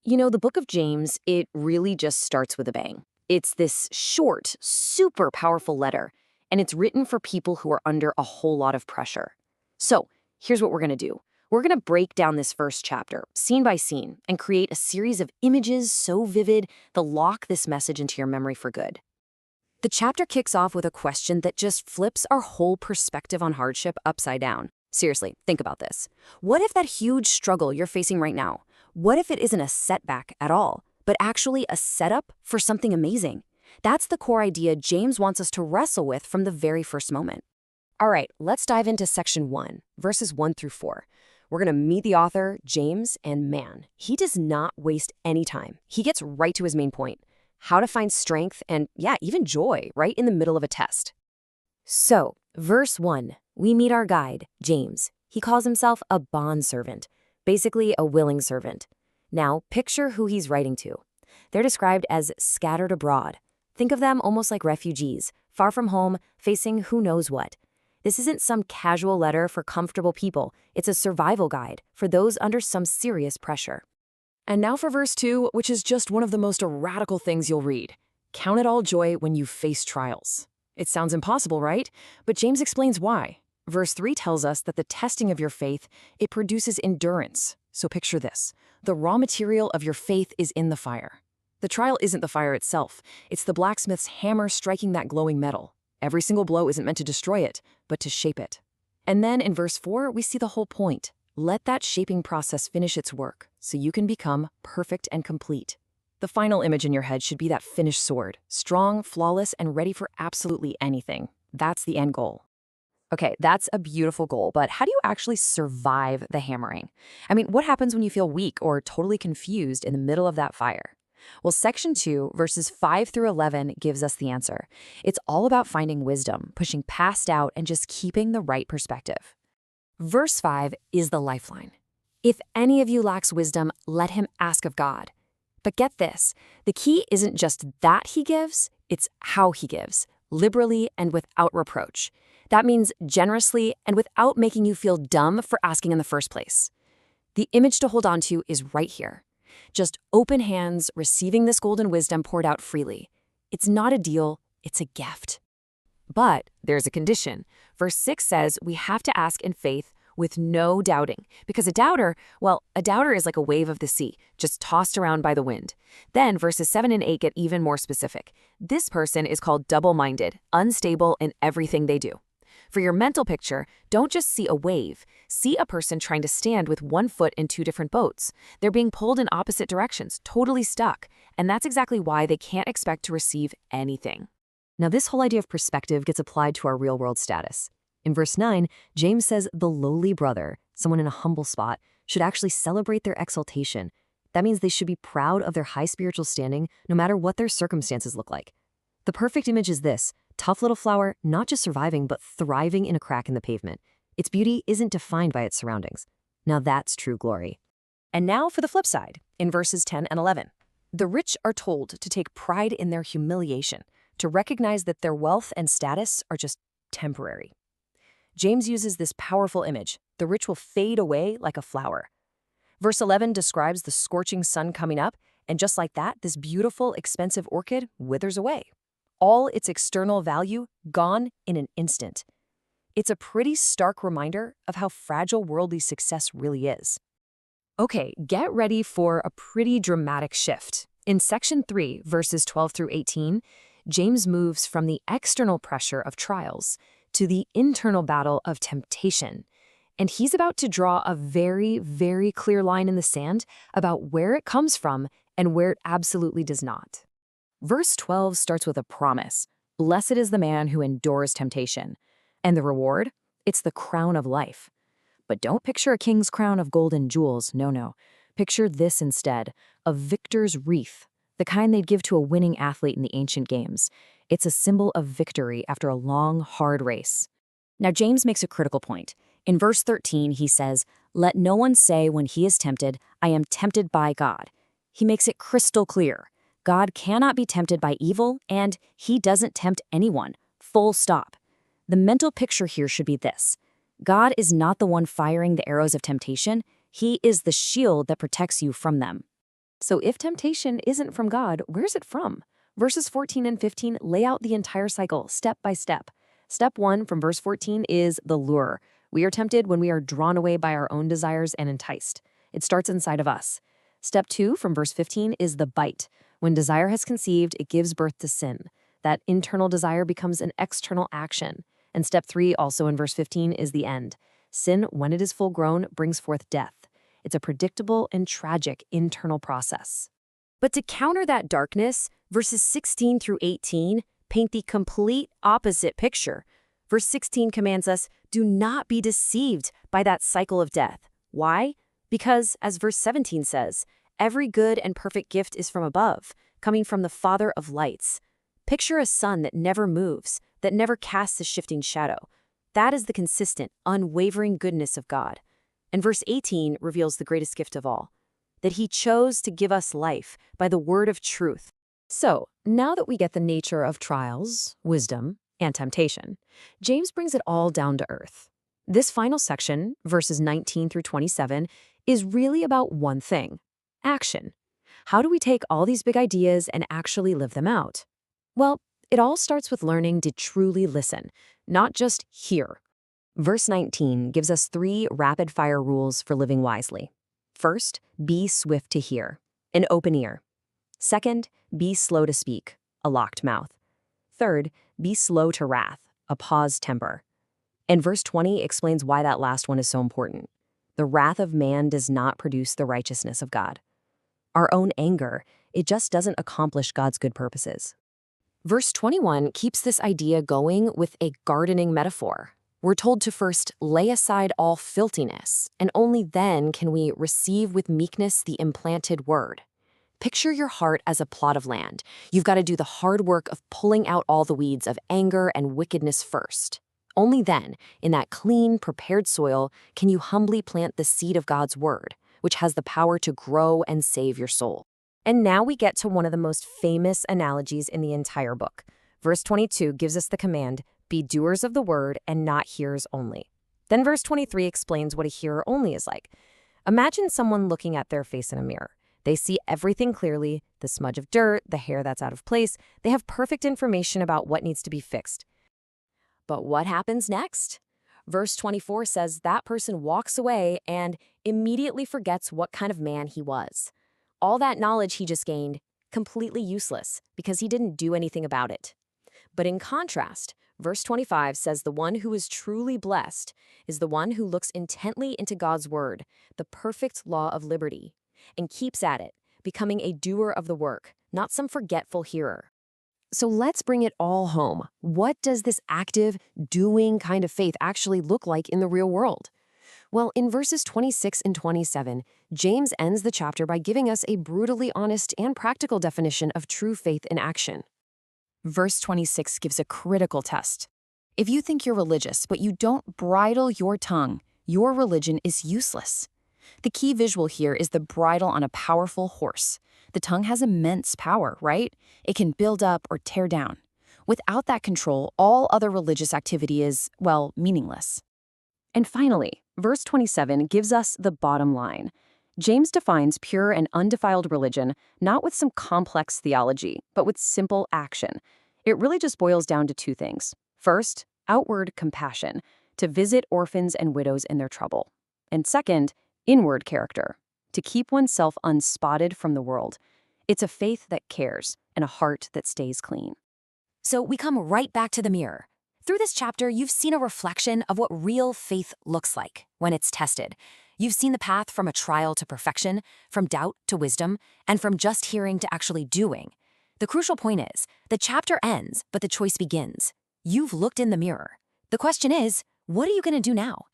The book of James, it really just starts with a bang. It's this short, super powerful letter, and it's written for people who are under a whole lot of pressure. So, here's what we're going to do. We're going to break down this first chapter, scene by scene, and create a series of images so vivid they'll lock this message into your memory for good. The chapter kicks off with a question that just flips our whole perspective on hardship upside down. Seriously, think about this. What if that huge struggle you're facing right now, what if it isn't a setback at all, but actually a setup for something amazing? That's the core idea James wants us to wrestle with from the very first moment. All right, let's dive into section 1, verses 1 through 4. We're going to meet the author, James, and man, he does not waste any time. He gets right to his main point: how to find strength and, even joy right in the middle of a test. So, verse 1, we meet our guide, James. He calls himself a bondservant, basically a willing servant. Now, picture who he's writing to. They're described as scattered abroad. Think of them almost like refugees, far from home, facing who knows what. This isn't some casual letter for comfortable people. It's a survival guide for those under some serious pressure. And now for verse 2, which is just one of the most radical things you'll read. Count it all joy when you face trials. It sounds impossible, right? But James explains why. Verse 3 tells us that the testing of your faith, it produces endurance. So picture this. The raw material of your faith is in the fire. The trial isn't the fire itself. It's the blacksmith's hammer striking that glowing metal. Every single blow isn't meant to destroy it, but to shape it. And then in verse 4, we see the whole point. Let that shaping process finish its work so you can become perfect and complete. The final image in your head should be that finished sword, strong, flawless, and ready for absolutely anything. That's the end goal. Okay, that's a beautiful goal, but how do you actually survive the hammering? I mean, what happens when you feel weak or totally confused in the middle of that fire? Well, section 2, verses 5 through 11 gives us the answer. It's all about finding wisdom, pushing past doubt, and just keeping the right perspective. Verse 5 is the lifeline. If any of you lacks wisdom, let him ask of God. But get this, the key isn't just that he gives, it's how he gives, liberally and without reproach. That means generously and without making you feel dumb for asking in the first place. The image to hold on to is right here. Just open hands, receiving this golden wisdom poured out freely. It's not a deal, it's a gift. But there's a condition. Verse 6 says we have to ask in faith with no doubting, because a doubter is like a wave of the sea, just tossed around by the wind. Then verses 7 and 8 get even more specific. This person is called double-minded, unstable in everything they do. For your mental picture, don't just see a wave. See a person trying to stand with one foot in two different boats. They're being pulled in opposite directions, totally stuck. And that's exactly why they can't expect to receive anything. Now, this whole idea of perspective gets applied to our real-world status. In verse 9, James says the lowly brother, someone in a humble spot, should actually celebrate their exaltation. That means they should be proud of their high spiritual standing, no matter what their circumstances look like. The perfect image is this: tough little flower, not just surviving, but thriving in a crack in the pavement. Its beauty isn't defined by its surroundings. Now that's true glory. And now for the flip side, in verses 10 and 11. The rich are told to take pride in their humiliation, to recognize that their wealth and status are just temporary. James uses this powerful image. The rich will fade away like a flower. Verse 11 describes the scorching sun coming up, and just like that, this beautiful, expensive orchid withers away. All its external value gone in an instant. It's a pretty stark reminder of how fragile worldly success really is. Okay, get ready for a pretty dramatic shift. In section 3, verses 12 through 18, James moves from the external pressure of trials to the internal battle of temptation. And he's about to draw a very, very clear line in the sand about where it comes from and where it absolutely does not. Verse 12 starts with a promise. Blessed is the man who endures temptation. And the reward? It's the crown of life. But don't picture a king's crown of gold and jewels, no. Picture this instead, a victor's wreath, the kind they'd give to a winning athlete in the ancient games. It's a symbol of victory after a long, hard race. Now, James makes a critical point. In verse 13, he says, "Let no one say when he is tempted, 'I am tempted by God.'" He makes it crystal clear. God cannot be tempted by evil, and he doesn't tempt anyone. Full stop. The mental picture here should be this. God is not the one firing the arrows of temptation. He is the shield that protects you from them. So if temptation isn't from God, where's it from? Verses 14 and 15 lay out the entire cycle step by step. Step 1 from verse 14 is the lure. We are tempted when we are drawn away by our own desires and enticed. It starts inside of us. Step 2 from verse 15 is the bite. When desire has conceived, it gives birth to sin. That internal desire becomes an external action. And step 3, also in verse 15, is the end. Sin, when it is full grown, brings forth death. It's a predictable and tragic internal process. But to counter that darkness, verses 16 through 18 paint the complete opposite picture. Verse 16 commands us, do not be deceived by that cycle of death. Why? Because, as verse 17 says, every good and perfect gift is from above, coming from the Father of lights. Picture a sun that never moves, that never casts a shifting shadow. That is the consistent, unwavering goodness of God. And verse 18 reveals the greatest gift of all, that he chose to give us life by the word of truth. So, now that we get the nature of trials, wisdom, and temptation, James brings it all down to earth. This final section, verses 19 through 27, is really about one thing: action. How do we take all these big ideas and actually live them out? Well, it all starts with learning to truly listen, not just hear. Verse 19 gives us 3 rapid-fire rules for living wisely. First, be swift to hear, an open ear. Second, be slow to speak, a locked mouth. Third, be slow to wrath, a paused temper. And verse 20 explains why that last one is so important. The wrath of man does not produce the righteousness of God. Our own anger, it just doesn't accomplish God's good purposes. Verse 21 keeps this idea going with a gardening metaphor. We're told to first lay aside all filthiness, and only then can we receive with meekness the implanted word. Picture your heart as a plot of land. You've got to do the hard work of pulling out all the weeds of anger and wickedness first. Only then, in that clean, prepared soil, can you humbly plant the seed of God's word, which has the power to grow and save your soul. And now we get to one of the most famous analogies in the entire book. Verse 22 gives us the command, be doers of the word and not hearers only. Then verse 23 explains what a hearer only is like. Imagine someone looking at their face in a mirror. They see everything clearly, the smudge of dirt, the hair that's out of place. They have perfect information about what needs to be fixed. But what happens next? Verse 24 says that person walks away and immediately forgets what kind of man he was. All that knowledge he just gained, completely useless because he didn't do anything about it. But in contrast, verse 25 says the one who is truly blessed is the one who looks intently into God's word, the perfect law of liberty, and keeps at it, becoming a doer of the work, not some forgetful hearer. So let's bring it all home. What does this active, doing kind of faith actually look like in the real world? Well, in verses 26 and 27, James ends the chapter by giving us a brutally honest and practical definition of true faith in action. Verse 26 gives a critical test. If you think you're religious, but you don't bridle your tongue, your religion is useless. The key visual here is the bridle on a powerful horse. The tongue has immense power, right? It can build up or tear down. Without that control, all other religious activity is, well, meaningless. And finally, verse 27 gives us the bottom line. James defines pure and undefiled religion not with some complex theology, but with simple action. It really just boils down to 2 things. First, outward compassion, to visit orphans and widows in their trouble. And second, inward character, to keep oneself unspotted from the world. It's a faith that cares and a heart that stays clean. So we come right back to the mirror. Through this chapter, you've seen a reflection of what real faith looks like when it's tested. You've seen the path from a trial to perfection, from doubt to wisdom, and from just hearing to actually doing. The crucial point is, the chapter ends, but the choice begins. You've looked in the mirror. The question is, what are you going to do now?